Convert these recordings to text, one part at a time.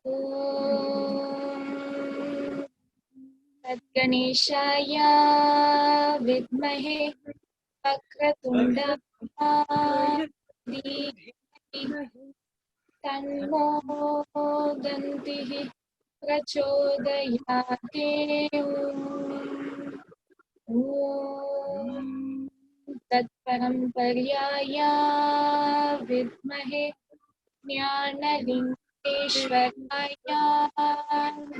Om Ganesshaya Vidmahe Vakratunda Dhimahi Tanno Dantihi Prachodayate. Om Tatparampariyaya Vidmahe Jnanalingeshwaraya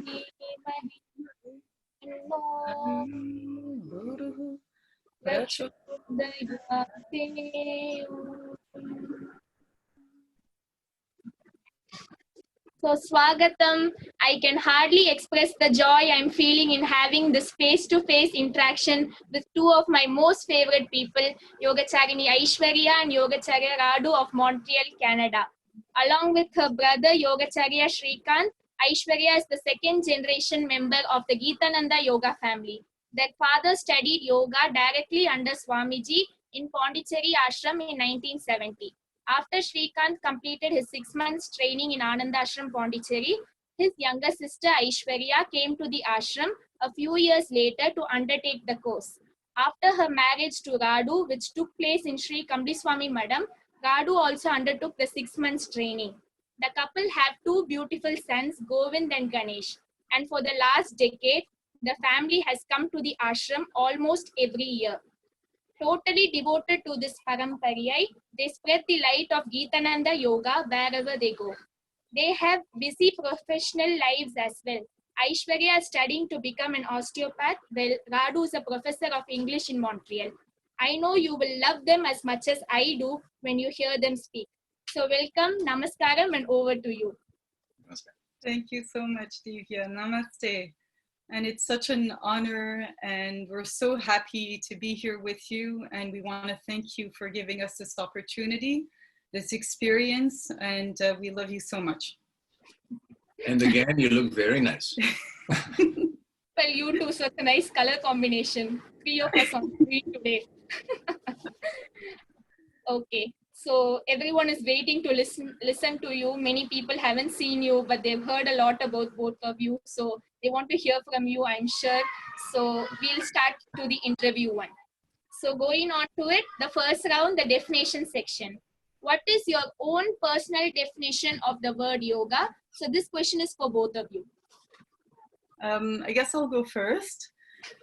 Dhimahi Tanno Prachodayate. So, Swagatam, I can hardly express the joy I'm feeling in having this face-to-face interaction with two of my most favorite people, Yogacharini Aishwariya and Yogacharya Radu of Montreal, Canada. Along with her brother, Yogacharya Shrikant, Aishwarya is the second generation member of the Gitananda Yoga Family. Their father studied yoga directly under Swamiji in Pondicherry Ashram in 1970. After Shrikant completed his 6 months training in Ananda Ashram, Pondicherry, his younger sister Aishwarya came to the ashram a few years later to undertake the course. After her marriage to Radu, which took place in Sri Kamliswami Madam, Radu also undertook the 6 months training. The couple have two beautiful sons, Govind and Ganesh. And for the last decade, the family has come to the ashram almost every year. Totally devoted to this Parampariyai, they spread the light of Gitananda Yoga wherever they go. They have busy professional lives as well. Aishwarya is studying to become an osteopath, while Radu is a professor of English in Montreal. I know you will love them as much as I do when you hear them speak. So welcome, namaskaram, and over to you. Thank you so much, Dhivya. Namaste. And it's such an honor, and we're so happy to be here with you. And we want to thank you for giving us this opportunity, this experience, and we love you so much. And again, you look very nice. Well, you too, such a nice color combination. 3 of us on screen today. Okay, so everyone is waiting to listen to you. Many people haven't seen you, but they've heard a lot about both of you. So they want to hear from you, I'm sure. So we'll start to the interview one. So going on to it, the first round, the definition section. What is your own personal definition of the word yoga? So this question is for both of you. I guess I'll go first.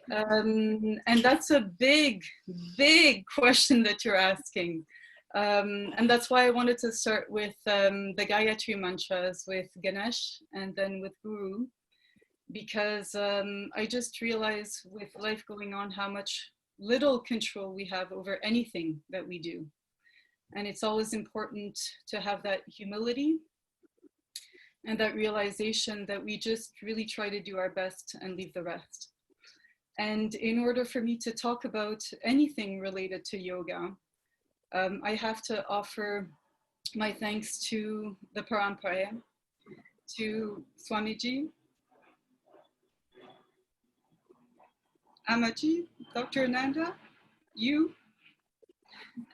And that's a big, big question that you're asking. And that's why I wanted to start with the Gayatri mantras with Ganesh and then with Guru, because I just realized with life going on how much little control we have over anything that we do. And it's always important to have that humility and that realization that we just really try to do our best and leave the rest. And in order for me to talk about anything related to yoga, I have to offer my thanks to the Parampara, to Swamiji, Amaji, Dr.Ananda, you,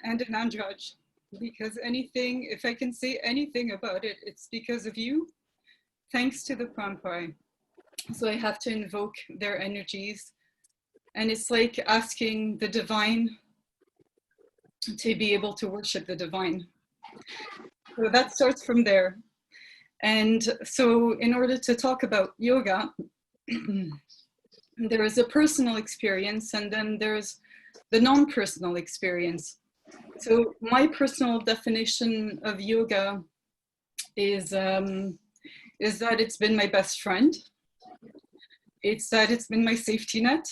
and Anandraj. Because anything, if I can say anything about it, it's because of you, thanks to the Parampara. So I have to invoke their energies. And it's like asking the divine to be able to worship the divine. So that starts from there. And so in order to talk about yoga, there is a personal experience and then there's the non-personal experience. So my personal definition of yoga is that it's been my best friend. It's that it's been my safety net.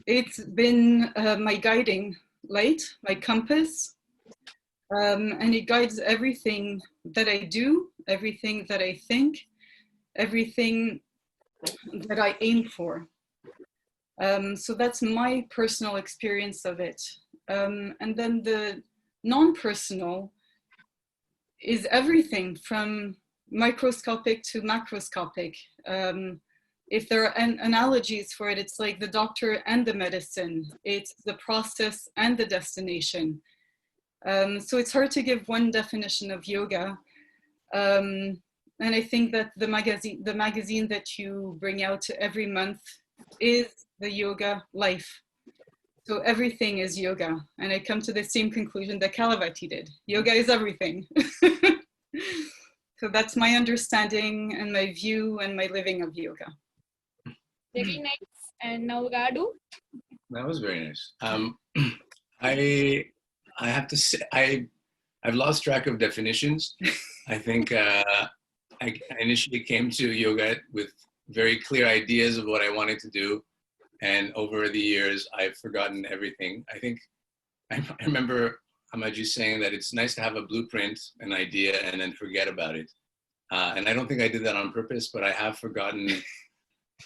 It's been my guiding light, my compass, and it guides everything that I do, everything that I think, everything that I aim for. So that's my personal experience of it. And then the non-personal is everything from microscopic to macroscopic. If there are analogies for it, it's like the doctor and the medicine. It's the process and the destination. So it's hard to give one definition of yoga. And I think that the magazine that you bring out every month is the yoga life. So everything is yoga. And I come to the same conclusion that Kalavati did. Yoga is everything. So that's my understanding and my view and my living of yoga. Very nice. And now Radu. That was very nice. I have to say, I've lost track of definitions. I think I initially came to yoga with very clear ideas of what I wanted to do. And over the years, I've forgotten everything. I think I remember Amaji saying that it's nice to have a blueprint, an idea, and then forget about it. And I don't think I did that on purpose, but I have forgotten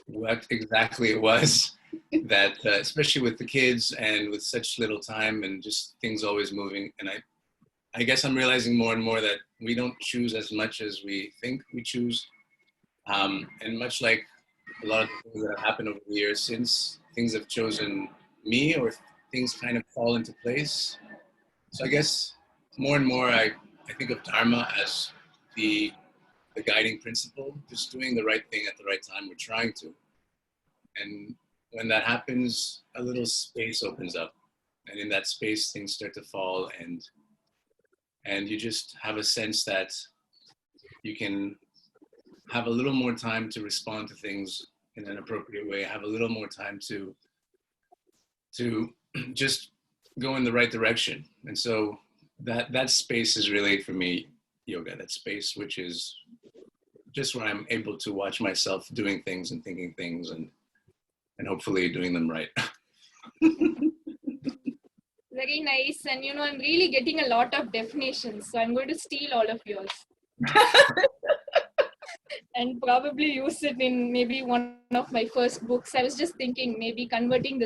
what exactly it was that, especially with the kids and with such little time and just things always moving. And I guess I'm realizing more and more that we don't choose as much as we think we choose. And much like a lot of things that have happened over the years, since things have chosen me or things kind of fall into place. So I guess more and more I think of Dharma as the guiding principle, just doing the right thing at the right time. We're trying to. And when that happens, a little space opens up. And in that space, things start to fall, and you just have a sense that you can have a little more time to respond to things in an appropriate way, have a little more time to just go in the right direction. And so that space is really, for me, yoga, that space which is just where I'm able to watch myself doing things and thinking things and hopefully doing them right. Very nice. And I'm really getting a lot of definitions. So I'm going to steal all of yours. And probably use it in maybe one of my first books. I was just thinking maybe converting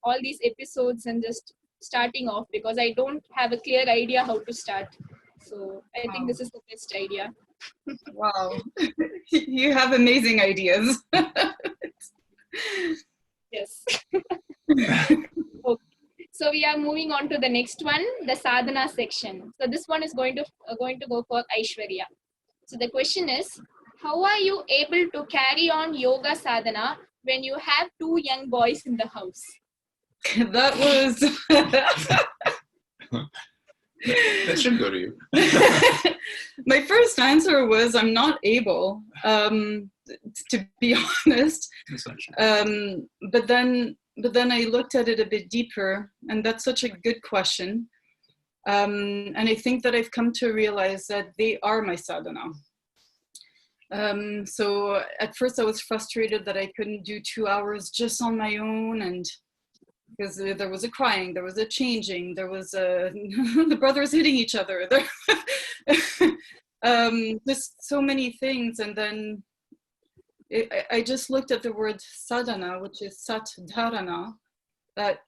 all these episodes and just starting off, because I don't have a clear idea how to start. So I think this is the best idea. Wow. You have amazing ideas. Yes. Okay. So we are moving on to the next one, the sadhana section. So this one is going to go for Aishwarya. So the question is, how are you able to carry on yoga sadhana when you have 2 young boys in the house? That was... That should go to you. My first answer was, I'm not able, to be honest. But then I looked at it a bit deeper, and that's such a good question. And I think that I've come to realize that they are my sadhana. So at first I was frustrated that I couldn't do 2 hours just on my own, and because there was a crying, there was a changing, there was the brothers hitting each other, just so many things. And then I just looked at the word sadhana, which is sat dharana, that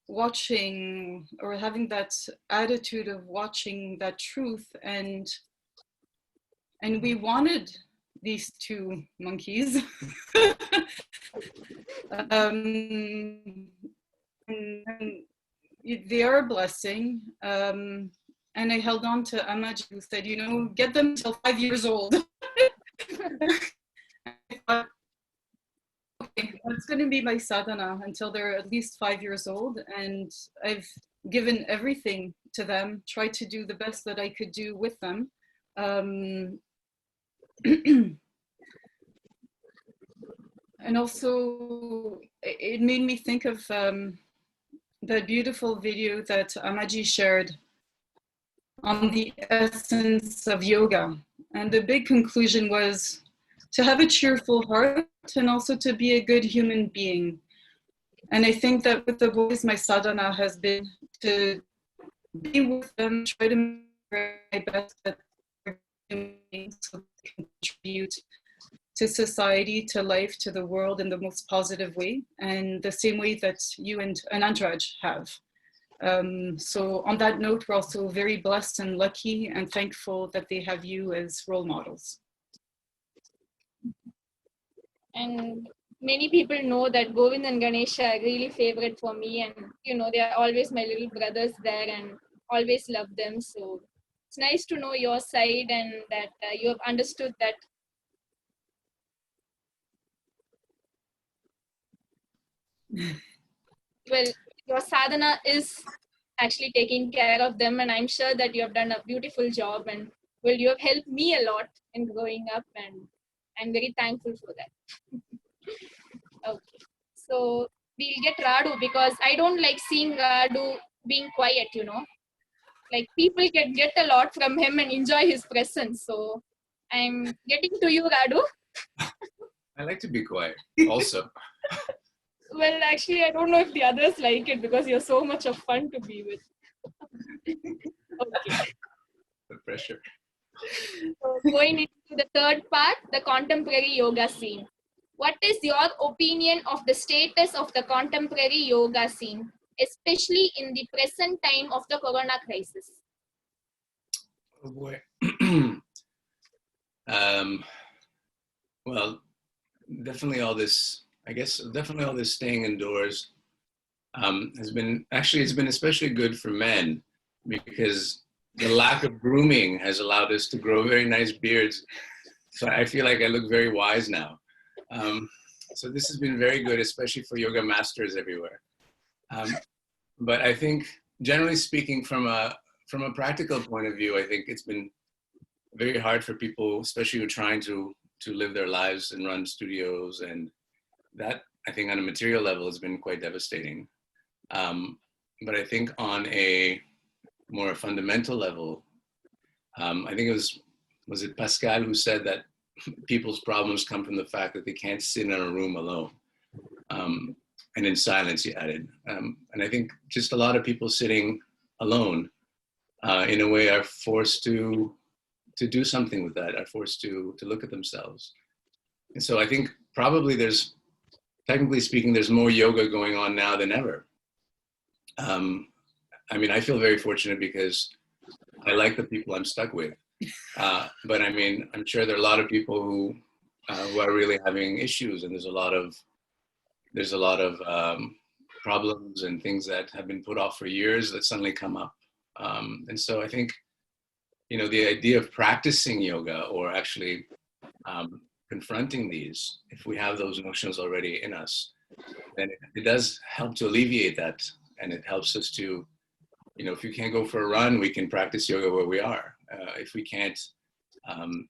watching or having that attitude of watching that truth, and we wanted these 2 monkeys. And they are a blessing. And I held on to Amaji, who said, get them till 5 years old. I thought, okay, that's going to be my sadhana until they're at least 5 years old. And I've given everything to them, tried to do the best that I could do with them. And also, it made me think of that beautiful video that Amaji shared on the essence of yoga. And the big conclusion was to have a cheerful heart and also to be a good human being. And I think that with the boys, my sadhana has been to be with them, try to make my best at doing so they can contribute to society, to life, to the world in the most positive way, and the same way that you and Anandraj have. So on that note, we're also very blessed and lucky and thankful that they have you as role models. And many people know that Govind and Ganesha are really favorite for me, and they are always my little brothers there and always love them. So it's nice to know your side and that you have understood that. Well, your sadhana is actually taking care of them, and I'm sure that you have done a beautiful job, and well, you have helped me a lot in growing up, and I'm very thankful for that. Okay, so we'll get Radu because I don't like seeing Radu being quiet, like people can get a lot from him and enjoy his presence. So I'm getting to you, Radu. I like to be quiet also. Well, actually, I don't know if the others like it because you're so much of fun to be with. Okay. The pressure. So going into the third part, the contemporary yoga scene. What is your opinion of the status of the contemporary yoga scene, especially in the present time of the corona crisis? Oh boy. Well, definitely all this staying indoors has been, actually, it's been especially good for men because the lack of grooming has allowed us to grow very nice beards. So I feel like I look very wise now. So this has been very good, especially for yoga masters everywhere. But I think, generally speaking, from a practical point of view, I think it's been very hard for people, especially who are trying to live their lives and run studios, and that, I think, on a material level has been quite devastating. But I think on a more fundamental level, I think it was it Pascal who said that people's problems come from the fact that they can't sit in a room alone. And in silence, he added. And I think just a lot of people sitting alone, in a way, are forced to do something with that, are forced to look at themselves. And so I think probably technically speaking, there's more yoga going on now than ever. I mean, I feel very fortunate because I like the people I'm stuck with. But I mean, I'm sure there are a lot of people who are really having issues, and there's a lot of problems and things that have been put off for years that suddenly come up. And so I think, the idea of practicing yoga or actually confronting these, if we have those notions already in us, then it does help to alleviate that. And it helps us to, if you can't go for a run, we can practice yoga where we are. If we can't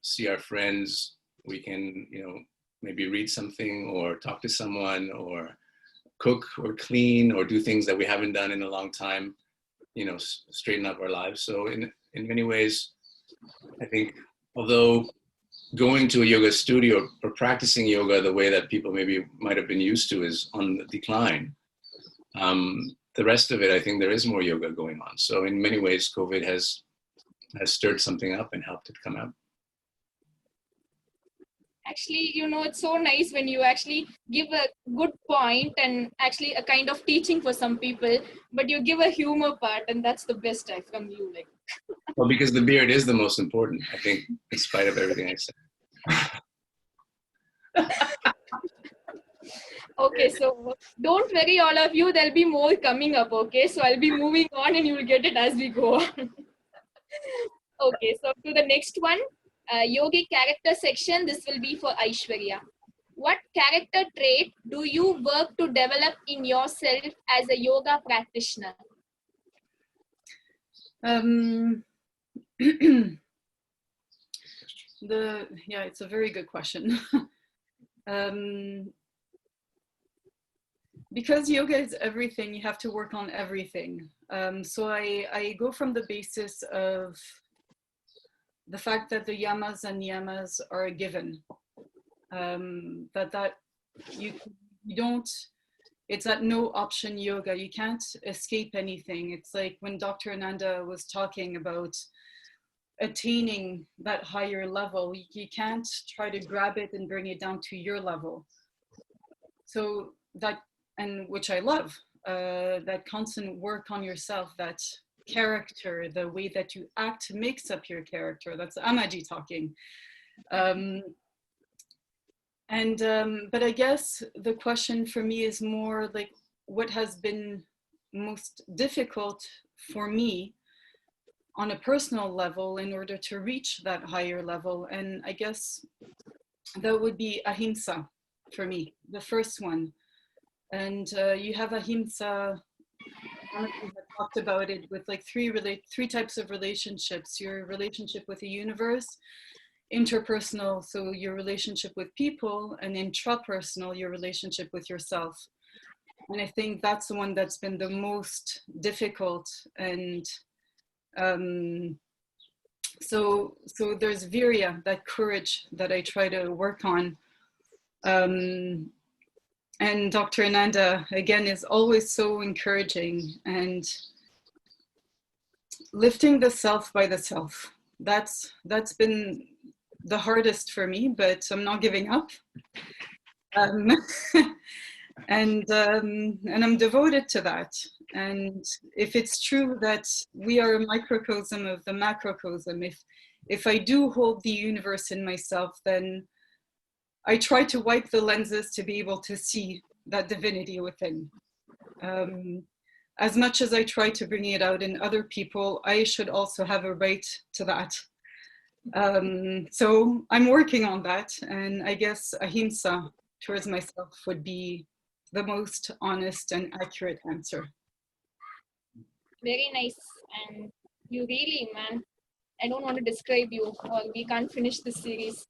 see our friends, we can, maybe read something or talk to someone or cook or clean or do things that we haven't done in a long time, straighten up our lives. So in many ways, I think, although going to a yoga studio or practicing yoga the way that people maybe might have been used to is on the decline, the rest of it, I think there is more yoga going on. So in many ways, COVID has stirred something up and helped it come out. Actually, it's so nice when you actually give a good point and actually a kind of teaching for some people, but you give a humor part, and that's the best from you. Well, because the beard is the most important, I think, in spite of everything I said. Okay, so don't worry, all of you, there'll be more coming up, okay? So I'll be moving on and you'll get it as we go on. Okay, so to the next one, yogic character section, this will be for Aishwarya. What character trait do you work to develop in yourself as a yoga practitioner? It's a very good question. Because yoga is everything, you have to work on everything. So I go from the basis of the fact that the yamas and niyamas are a given. That you don't, it's that no option yoga. You can't escape anything. It's like when Dr.Ananda was talking about attaining that higher level, you can't try to grab it and bring it down to your level. So that, and which I love, that constant work on yourself, that character, the way that you act makes up your character. That's Amaji talking. But I guess the question for me is more like what has been most difficult for me on a personal level in order to reach that higher level. And I guess that would be ahimsa for me, the first one. And you have ahimsa, Monica had talked about it with like three types of relationships: your relationship with the universe, interpersonal, so your relationship with people, and intrapersonal, your relationship with yourself. And I think that's the one that's been the most difficult. And so there's virya, that courage that I try to work on. And Dr.Ananda, again, is always so encouraging, and lifting the self by the self. That's been the hardest for me, but I'm not giving up. And I'm devoted to that. And if it's true that we are a microcosm of the macrocosm, if I do hold the universe in myself, then I try to wipe the lenses to be able to see that divinity within. As much as I try to bring it out in other people, I should also have a right to that. So I'm working on that. And I guess ahimsa towards myself would be the most honest and accurate answer. Very nice. And you really, man, I don't want to describe you, or we can't finish this series.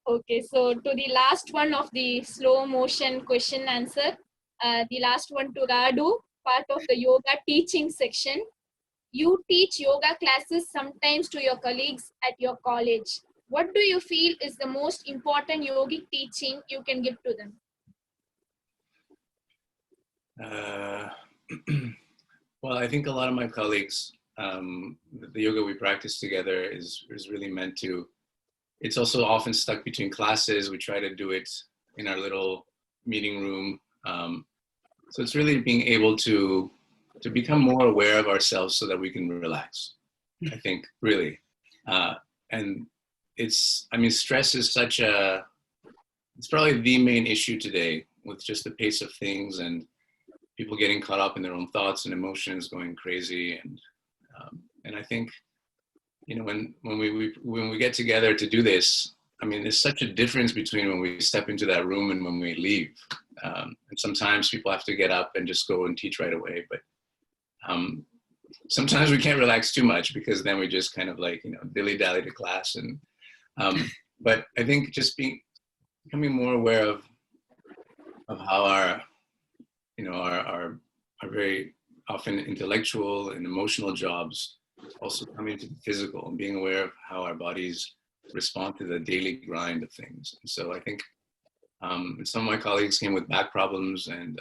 Okay, so to the last one of the slow motion question answer, the last one to Radu, part of the yoga teaching section. You teach yoga classes sometimes to your colleagues at your college. What do you feel is the most important yogic teaching you can give to them? Well, I think a lot of my colleagues, the yoga we practice together is really meant to, it's also often stuck between classes. We try to do it in our little meeting room. So it's really being able to become more aware of ourselves so that we can relax, I think, really. And stress is it's probably the main issue today, with just the pace of things and people getting caught up in their own thoughts and emotions, going crazy. And I think, when we get together to do this, there's such a difference between when we step into that room and when we leave. And sometimes people have to get up and just go and teach right away. But sometimes we can't relax too much, because then we just kind of dilly-dally to class. And but I think just becoming more aware of how our very often intellectual and emotional jobs also come into the physical, and being aware of how our bodies respond to the daily grind of things. And so I think some of my colleagues came with back problems and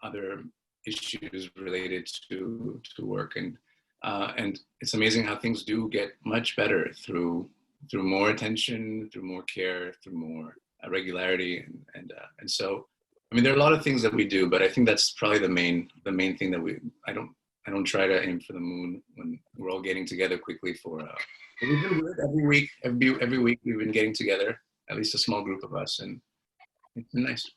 other issues related to work, and it's amazing how things do get much better through more attention, through more care, through more regularity, and so there are a lot of things that we do, but I think that's probably the main thing that I don't try to aim for the moon when we're all getting together quickly for. We've been good every week. Every week we've been getting together, at least a small group of us, and it's been nice.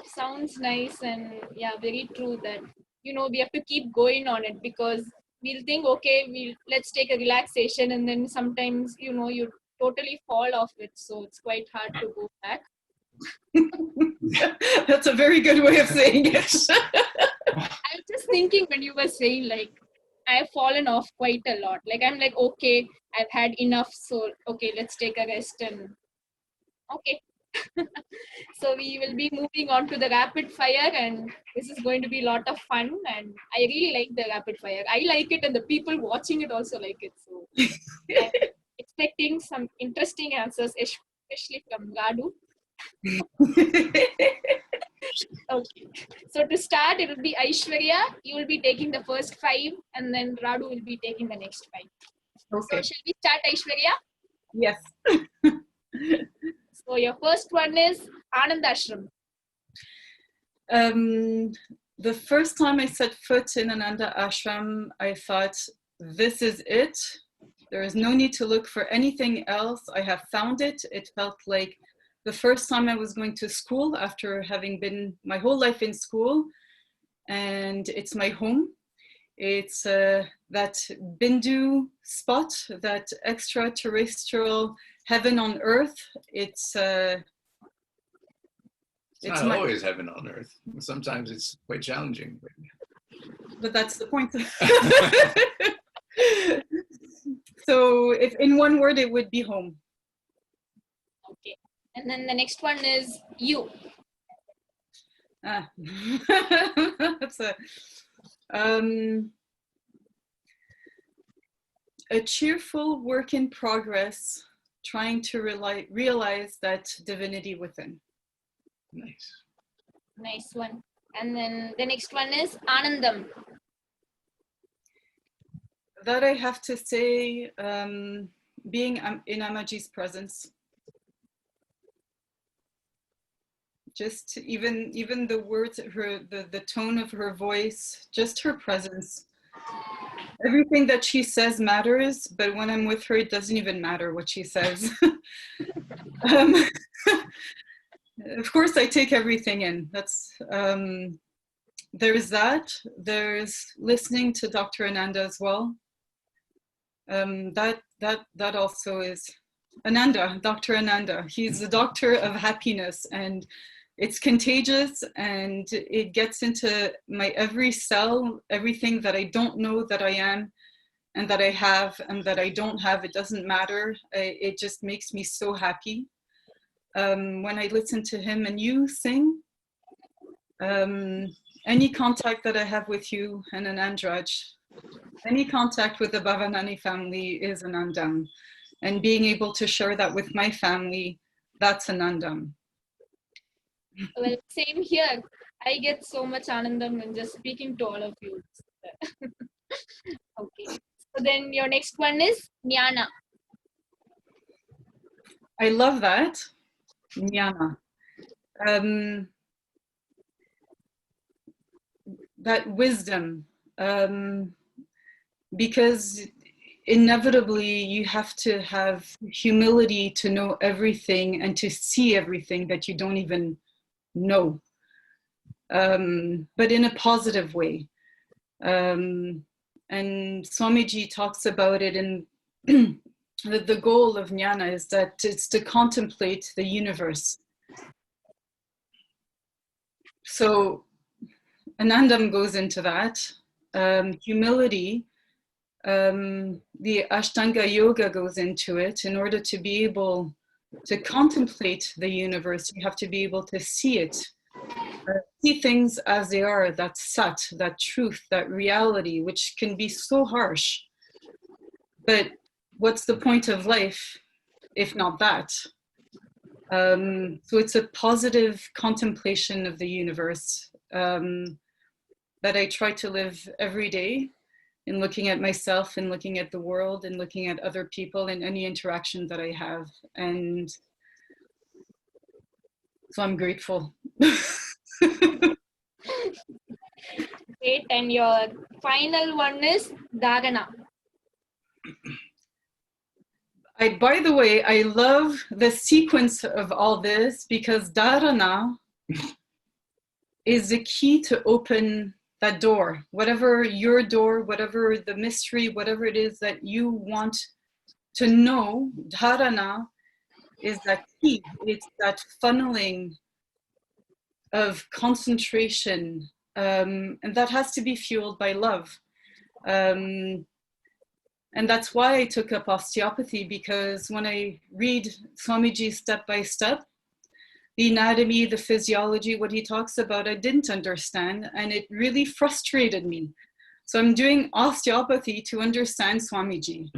Sounds nice, and yeah, very true that we have to keep going on it, because we'll think, okay, let's take a relaxation, and then sometimes you totally fall off it, so it's quite hard to go back. That's a very good way of saying it. I was just thinking when you were saying I have fallen off quite a lot. I'm okay, I've had enough, so okay, let's take a rest, and okay. So we will be moving on to the rapid fire, and this is going to be a lot of fun, and I really like the rapid fire. I like it, and the people watching it also like it. So I'm expecting some interesting answers, especially from Radu. Okay. So to start, it will be Aishwarya. You will be taking the first 5, and then Radu will be taking the next 5. Okay. So shall we start, Aishwarya? Yes. So your first one is Ananda Ashram. The first time I set foot in Ananda Ashram, I thought, this is it. There is no need to look for anything else. I have found it. It felt like the first time I was going to school after having been my whole life in school. and it's my home. It's that Bindu spot, that extraterrestrial heaven on earth. It's not always heaven on earth. Sometimes it's quite challenging. But that's the point. So if in one word, it would be home. Okay. And then the next one is you. That's a cheerful work in progress, trying to realize that divinity within. Nice. Nice one. And then the next one is Anandam. That I have to say, being in Amaji's presence. Just even the words, the tone of her voice, just her presence. Everything that she says matters, but when I'm with her, it doesn't even matter what she says. Of course, I take everything in. That's there's that. There's listening to Dr.Ananda as well. That also is Ananda, Dr. Ananda. He's the doctor of happiness, and it's contagious, and it gets into my every cell, everything that I don't know that I am, and that I have, and that I don't have. It doesn't matter. It just makes me so happy. When I listen to him and you sing, any contact that I have with you and Anandraj, any contact with the Bhavanani family is Anandam. And being able to share that with my family, that's Anandam. Well, same here. I get so much Anandam in just speaking to all of you. Okay. So then your next one is Jnana. I love that. Jnana. That wisdom. Because inevitably you have to have humility to know everything and to see everything that you don't even know, but in a positive way. And Swamiji talks about it in the goal of Jnana is that it's to contemplate the universe. So Anandam goes into that. Humility, the Ashtanga Yoga goes into it. In order to be able to contemplate the universe, you have to be able to see it, see things as they are, that sat, that truth, that reality, which can be so harsh. But what's the point of life if not that? So it's a positive contemplation of the universe that I try to live every day, in looking at myself and looking at the world and looking at other people and any interaction that I have. And so I'm grateful. Great. And your final one is Dharana. By the way, I love the sequence of all this, because Dharana is the key to open that door, whatever your door, whatever the mystery, whatever it is that you want to know. Dharana is that key. It's that funneling of concentration, and that has to be fueled by love. And that's why I took up osteopathy, because when I read Swamiji step by step, the anatomy, the physiology, what he talks about, I didn't understand, and it really frustrated me. So I'm doing osteopathy to understand Swamiji.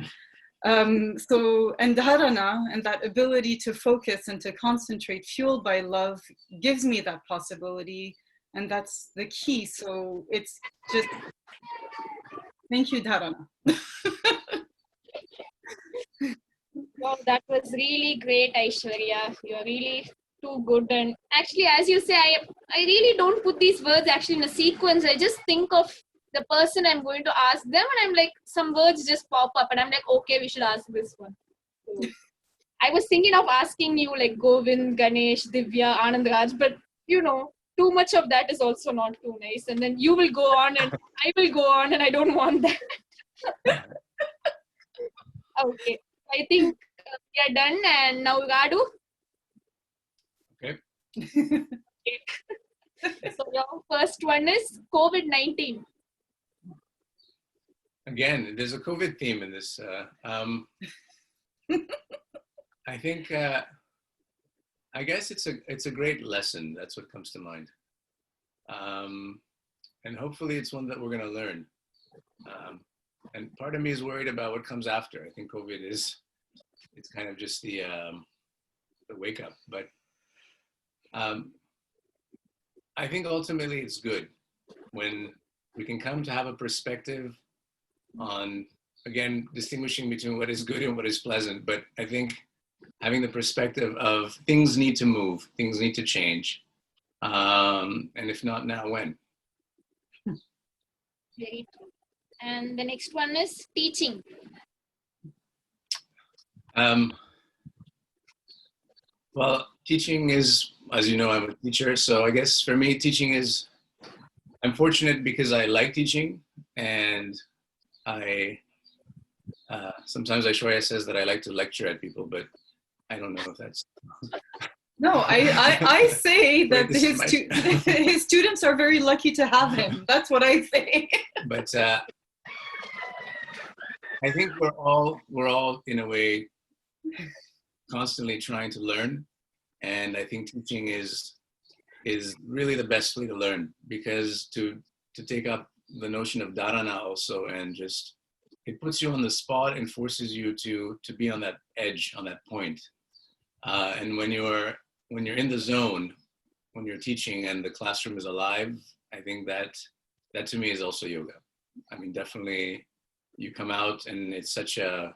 And Dharana, and that ability to focus and to concentrate, fueled by love, gives me that possibility, and that's the key. So it's just, thank you, Dharana. Wow, that was really great, Aishwarya. You're really too good. And actually, as you say, I really don't put these words actually in a sequence. I just think of the person I'm going to ask them, and I'm like, some words just pop up, and I'm like, okay, we should ask this one. So, I was thinking of asking you like Govind, Ganesh, Divya, Anandraj, but you know, too much of that is also not too nice. And then you will go on and I will go on, and I don't want that. Okay, I think we are done. And now Radu. Okay. So your first one is COVID-19. Again, there's a COVID theme in this. I think, I guess it's a great lesson. That's what comes to mind. And hopefully it's one that we're going to learn. And part of me is worried about what comes after. I think COVID it's kind of just the wake up. But I think ultimately it's good when we can come to have a perspective on, again, distinguishing between what is good and what is pleasant. But I think having the perspective of things need to move, things need to change. And if not now, when? Very true. And the next one is teaching. Well, teaching is, as you know, I'm a teacher. So I guess for me, teaching is, I'm fortunate because I like teaching, and sometimes Aishwarya says that I like to lecture at people, but I don't know if that's... No, I say that his students are very lucky to have him. That's what I say. But I think we're all in a way constantly trying to learn, and I think teaching is really the best way to learn, because to take up the notion of dharana also, and just it puts you on the spot and forces you to be on that edge, on that point. And when you're in the zone, when you're teaching and the classroom is alive, I think that to me is also yoga. I mean, definitely you come out and it's such a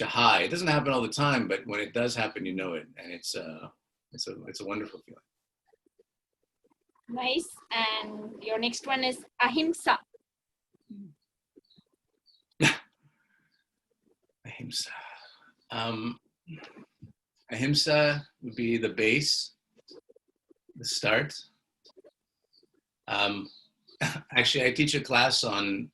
high. It doesn't happen all the time, but when it does happen, you know it, and it's a wonderful feeling. Nice. And your next one is ahimsa. Ahimsa. Ahimsa would be the base, the start. Actually, I teach a class on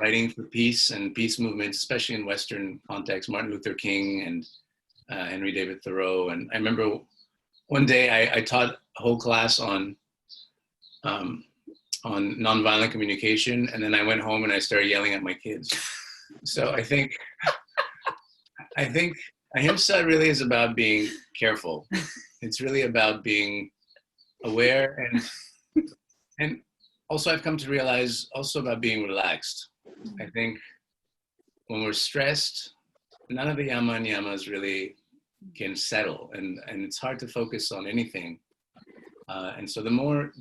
writing for peace and peace movements, especially in Western context, Martin Luther King and Henry David Thoreau. And I remember one day I taught a whole class on nonviolent communication, and then I went home and I started yelling at my kids. So I think ahimsa really is about being careful. It's really about being aware, and also I've come to realize also about being relaxed. I think when we're stressed, none of the yama and yamas really can settle, and it's hard to focus on anything. And so the more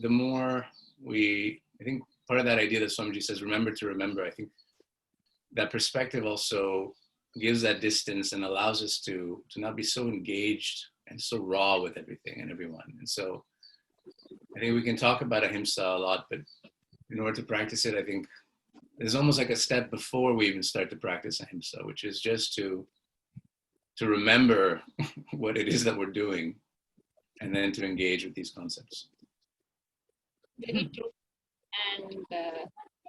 I think part of that idea that Swamiji says, remember to remember, I think that perspective also gives that distance and allows us to not be so engaged and so raw with everything and everyone. And so I think we can talk about ahimsa a lot, but in order to practice it, I think there's almost like a step before we even start to practice ahimsa, which is just to remember what it is that we're doing, and then to engage with these concepts. Very true. And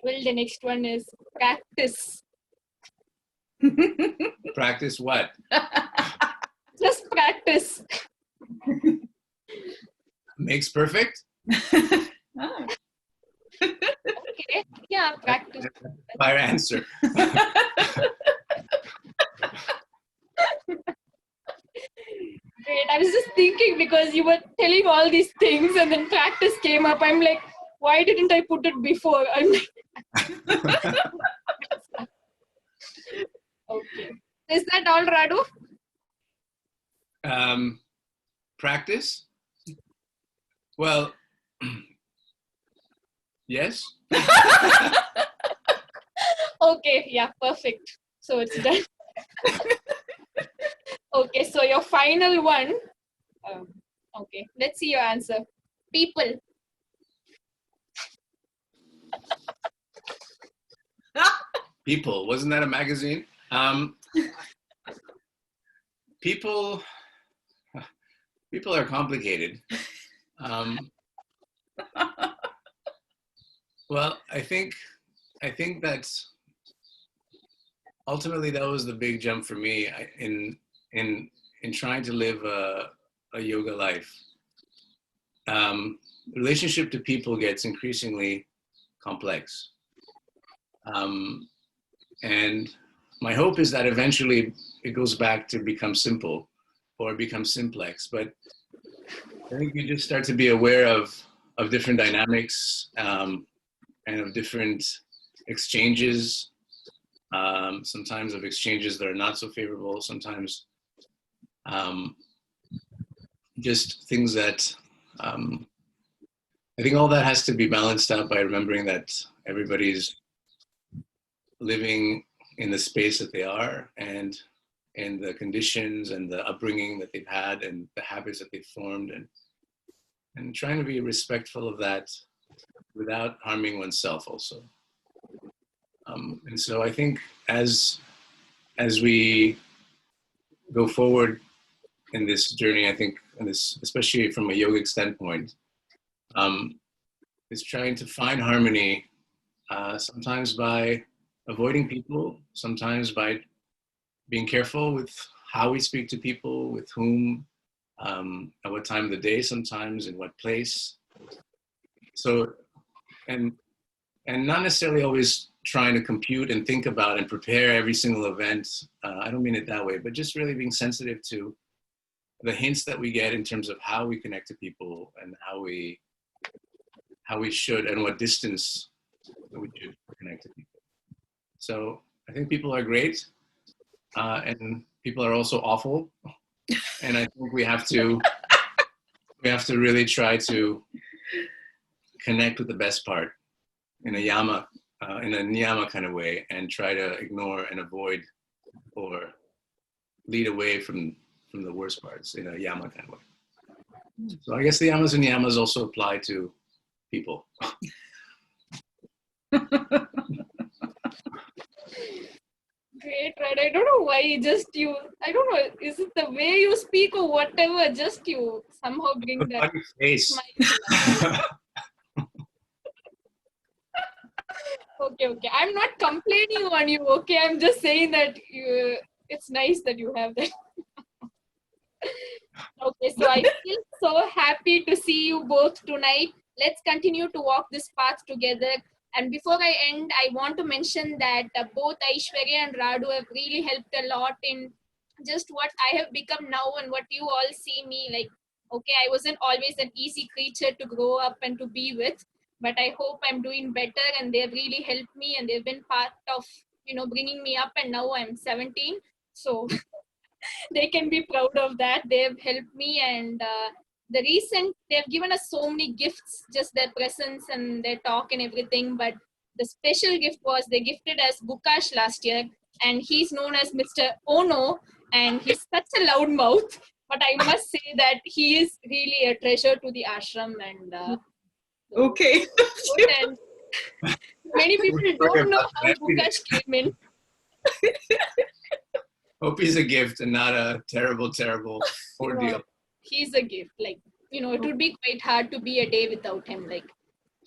well, the next one is practice. Practice what? Just practice. Makes perfect? Oh. Okay. Yeah, practice. Fire answer. Great. I was just thinking, because you were telling all these things and then practice came up. I'm like, why didn't I put it before? I'm like, okay. Is that all, Radu? Practice? Well, yes. Okay, yeah, perfect. So it's done. Okay, so your final one. Okay, let's see your answer. People. People, wasn't that a magazine? People are complicated. Well, I think that ultimately that was the big jump for me in trying to live a yoga life. Relationship to people gets increasingly complex. And my hope is that eventually it goes back to become simple or become simplex. But I think you just start to be aware of different dynamics and of different exchanges, sometimes of exchanges that are not so favorable, sometimes just things that I think all that has to be balanced out by remembering that everybody's living in the space that they are and the conditions and the upbringing that they've had and the habits that they've formed, and trying to be respectful of that without harming oneself also. And so I think as we go forward in this journey, I think, and this, especially from a yogic standpoint, is trying to find harmony, sometimes by avoiding people, sometimes by being careful with how we speak to people, with whom, at what time of the day, sometimes in what place. So, and not necessarily always trying to compute and think about and prepare every single event. I don't mean it that way, but just really being sensitive to the hints that we get in terms of how we connect to people and how we should and what distance we should connect to people. So I think people are great, and people are also awful, and I think we have to really try to connect with the best part in a yama, in a niyama kind of way, and try to ignore and avoid or lead away from the worst parts in a yama kind of way. So I guess the yamas and niyamas also apply to people. Great, right? I don't know why, just you, I don't know, is it the way you speak or whatever, just you somehow bring that face. smile. Okay. I'm not complaining on you, okay? I'm just saying that it's nice that you have that. Okay, so I feel so happy to see you both tonight. Let's continue to walk this path together. And before I end, I want to mention that both Aishwarya and Radu have really helped a lot in just what I have become now and what you all see me like. Okay, I wasn't always an easy creature to grow up and to be with, but I hope I'm doing better, and they've really helped me, and they've been part of, bringing me up, and now I'm 17. So they can be proud of that. They've helped me, and they've given us so many gifts, just their presence and their talk and everything. But the special gift was they gifted us Bukash last year, and he's known as Mr. Ono, and he's such a loud mouth. But I must say that he is really a treasure to the ashram, and okay. and many people don't know how Bukash came in. Hope he's a gift and not a terrible ordeal. No, he's a gift. Like, it would be quite hard to be a day without him.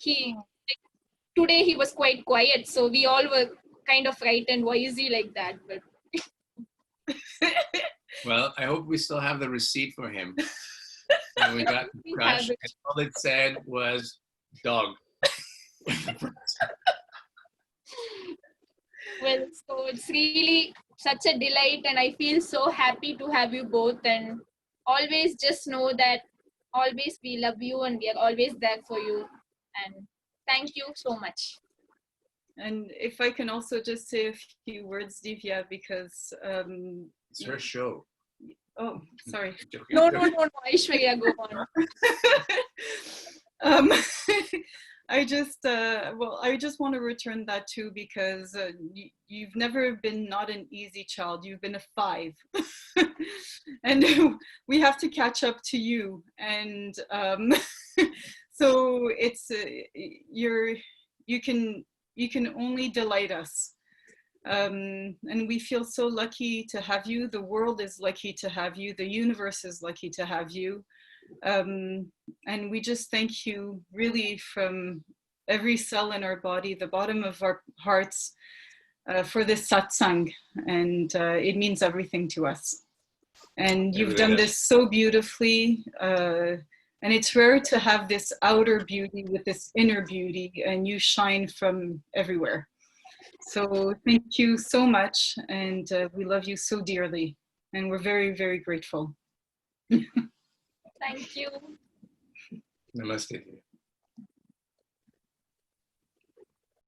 Today he was quite quiet, so we all were kind of frightened. Why is he like that? But well, I hope we still have the receipt for him. And we got crushed, and all it said was dog. Well, so it's really such a delight, and I feel so happy to have you both. And always just know that always we love you and we are always there for you. And thank you so much. And if I can also just say a few words, Divya, because it's her show. Oh, sorry. No, Aishwarya, go on. I just want to return that too, because you've never been not an easy child. You've been a 5, and we have to catch up to you. And so it's you can only delight us, and we feel so lucky to have you. The world is lucky to have you. The universe is lucky to have you. And we just thank you really from every cell in our body, the bottom of our hearts, for this satsang. And it means everything to us. And you've done this so beautifully. And it's rare to have this outer beauty with this inner beauty, and you shine from everywhere. So thank you so much, and we love you so dearly, and we're very, very grateful. Thank you. Namaste.